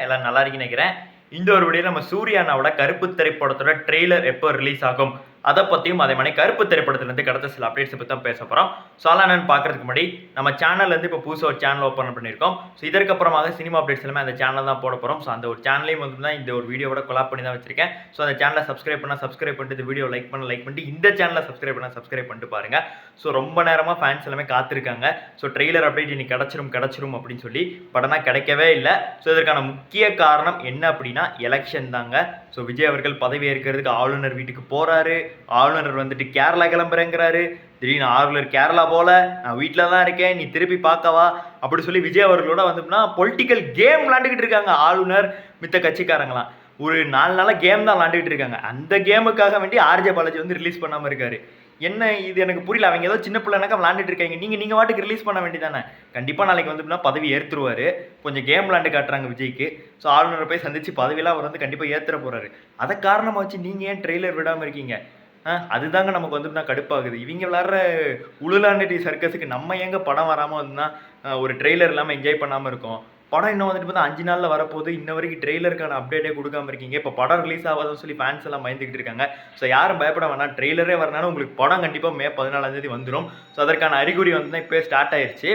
எல்லாம் நல்லா இருக்குன்னு நினைக்கிறேன். இந்த ஒரு வீடியோல நம்ம சூர்யா அண்ணாவோட கருப்பு திரைப்படத்தோட ட்ரெய்லர் எப்போ ரிலீஸ் ஆகும் அதை பத்தியும் அதே மாதிரி கருப்பு திரைப்படத்திலிருந்து கிடைச்ச சில அப்டேட்ஸ் பத்தி தான் பேச போறோம். ஸோ அதெல்லாம் என்னன்னு பார்க்கறதுக்கு முன்னாடி நம்ம சேனல்ல இருந்து இப்போ புதுசாக ஒரு சேனல் ஓப்பன் பண்ணியிருக்கோம். ஸோ இதற்கப்புறமாக சினிமா அப்டேட்ஸ் எல்லாமே அந்த சேனல் தான் போட போறோம். ஸோ அந்த ஒரு சேனலையும் வந்து தான் இந்த ஒரு வீடியோவோட கொலாப் பண்ணி தான் வச்சிருக்கேன். ஸோ அந்த சேனலை சப்ஸ்கிரைப் பண்ணிட்டு இந்த வீடியோ லைக் பண்ணிட்டு இந்த சேனலை சப்ஸ்கிரைப் பண்ணிட்டு பாருங்க. ஸோ ரொம்ப நேரமா ஃபேன்ஸ் எல்லாமே காத்திருக்காங்க. ஸோ ட்ரெய்லர் அப்டேட் இன்னைக்கு கிடைச்சிரும் அப்படின்னு சொல்லி படனா கிடைக்கவே இல்லை. ஸோ இதற்கான முக்கிய காரணம் என்ன அப்படின்னா எலெக்ஷன் தாங்க. ஸோ விஜய் அவர்கள் பதவி ஏற்கிறதுக்கு ஆளுநர் வீட்டுக்கு போறாரு. ஆளுநர் வந்துட்டு கேரளா கிளம்புறேங்கிறாரு. திடீர்னு ஆளுநர் கேரளா போல, நான் வீட்டில் தான் இருக்கேன், நீ திருப்பி பார்க்கவா அப்படி சொல்லி விஜய் அவர்களோட வந்துட்டுனா பொலிட்டிக்கல் கேம் விளாண்டுக்கிட்டு இருக்காங்க ஆளுநர் மித்த கட்சிக்காரங்களாம். ஒரு 4 நாளாக கேம் தான் விளாண்டுக்கிட்டு இருக்காங்க. அந்த கேமுக்காக வேண்டி ஆர்ஜே பாலாஜி வந்து ரிலீஸ் பண்ணாமல் இருக்காரு. என்ன இது எனக்கு புரியல. அவங்க ஏதோ சின்ன பிள்ளைனாக்கா விளாண்டுட்டு இருக்காங்க. நீங்கள் வாட்டுக்கு ரிலீஸ் பண்ண வேண்டியதானே. கண்டிப்பாக நாளைக்கு வந்துட்டுனா பதவி ஏற்றுருவார். கொஞ்சம் கேம் விளாண்டு காட்டுறாங்க விஜய்க்கு. ஸோ ஆளுநரை போய் சந்திச்சு பதவியெல்லாம் அவர் வந்து கண்டிப்பாக ஏற்றுற போகிறாரு. அதை காரணமாக வச்சு நீங்கள் ஏன் ட்ரெய்லர் விடாமல் இருக்கீங்க? அதுதாங்க நமக்கு வந்துட்டு கடுப்பாகுது. இவங்க விளாட்ற உளுலாண்டடி சர்க்கஸுக்கு நம்ம எங்கே படம் வராமல் வந்துன்னா ஒரு ட்ரெய்லர் இல்லாமல் என்ஜாய் பண்ணாமல் இருக்கோம். படம் இன்னும் வந்துட்டு பார்த்தா 5 நாளில் வரப்போகுது. இன்ன வரைக்கும் ட்ரெய்லருக்கான அப்டேட்டே கொடுக்காம இருக்கீங்க. இப்போ படம் ரிலீஸ் ஆகாதுன்னு சொல்லி ஃபேன்ஸ் எல்லாம் பயந்துக்கிட்டு இருக்காங்க. ஸோ யாரும் பயப்பட வேணாம். ட்ரெய்லரே வரனாலும் உங்களுக்கு படம் கண்டிப்பாக மே 14 வந்துடும். ஸோ அதற்கான அறிகுறி வந்து தான் இப்போ ஸ்டார்ட் ஆயிடுச்சு.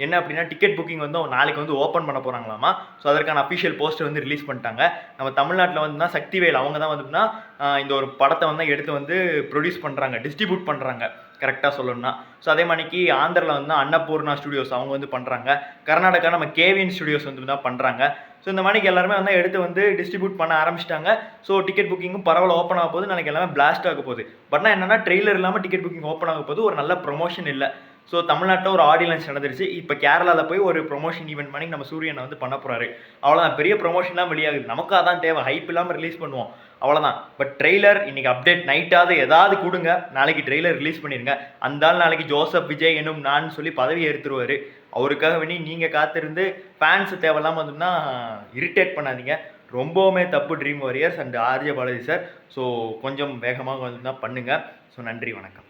என்ன அப்படின்னா டிக்கெட் புக்கிங் வந்து நாளைக்கு வந்து ஓப்பன் பண்ண போகிறாங்களாமா. ஸோ அதற்கான அஃபிஷியல் போஸ்டர் வந்து ரிலீஸ் பண்ணிட்டாங்க. நம்ம தமிழ்நாட்டில் வந்துன்னா சக்திவேல் அவங்க தான் வந்துட்டுனா இந்த ஒரு படத்தை வந்து எடுத்து வந்து ப்ரொடியூஸ் பண்ணுறாங்க, டிஸ்ட்ரிபியூட் பண்ணுறாங்க கரெக்டாக சொல்லணும்னா. ஸோ அதே மாதிரிக்கு ஆந்திராவில் வந்து அன்னபூர்ணா ஸ்டுடியோஸ் அவங்க வந்து பண்ணுறாங்க. கர்நாடகா நம்ம கேவிஎன் ஸ்டுடியோஸ் வந்து தான் பண்ணுறாங்க. ஸோ இந்த மாதிரிக்கு எல்லாருமே வந்து எடுத்து வந்து டிஸ்ட்ரிபியூட் பண்ண ஆரம்பிச்சிட்டாங்க. ஸோ டிக்கெட் புக்கிங்கும் பரவாயில்ல ஓப்பன் ஆக போகுது. நாளைக்கு எல்லாமே பிளாஸ்ட் ஆக போகுது. பட்னா என்னன்னா ட்ரெய்லர் இல்லாமல் டிக்கெட் புக்கிங் ஓப்பன் ஆக போகுது. ஒரு நல்ல ப்ரொமோஷன் இல்லை. ஸோ தமிழ்நாட்டில் ஒரு ஆடியன்ஸ் நடந்துருச்சு. இப்போ கேரளாவில் போய் ஒரு ப்ரொமோஷன் ஈவெண்ட் பண்ணி நம்ம சூரியனை வந்து பண்ண போகிறாரு. அவ்வளோதான். பெரிய ப்ரொமோஷன்லாம் வெளியாகுது. நமக்கு அதான் தேவை. ஹைப் இல்லாமல் ரிலீஸ் பண்ணுவோம், அவ்வளோதான். பட் ட்ரெய்லர் இன்னைக்கு அப்டேட் நைட்டாவது ஏதாவது கொடுங்க. நாளைக்கு ட்ரெய்லர் ரிலீஸ் பண்ணிடுங்க. அந்த நாளைக்கு ஜோசப் விஜய் என்னும் நான் சொல்லி பதவி ஏற்றுருவார். அவருக்காக வேண்டி நீங்கள் காத்திருந்து ஃபேன்ஸ் தேவையில்லாமல் வந்துன்னா இரிட்டேட் பண்ணாதீங்க. ரொம்பவுமே தப்பு dream warriors and RJ Balaji sir. So கொஞ்சம் வேகமாக வந்து தான் பண்ணுங்கள். ஸோ நன்றி, வணக்கம்.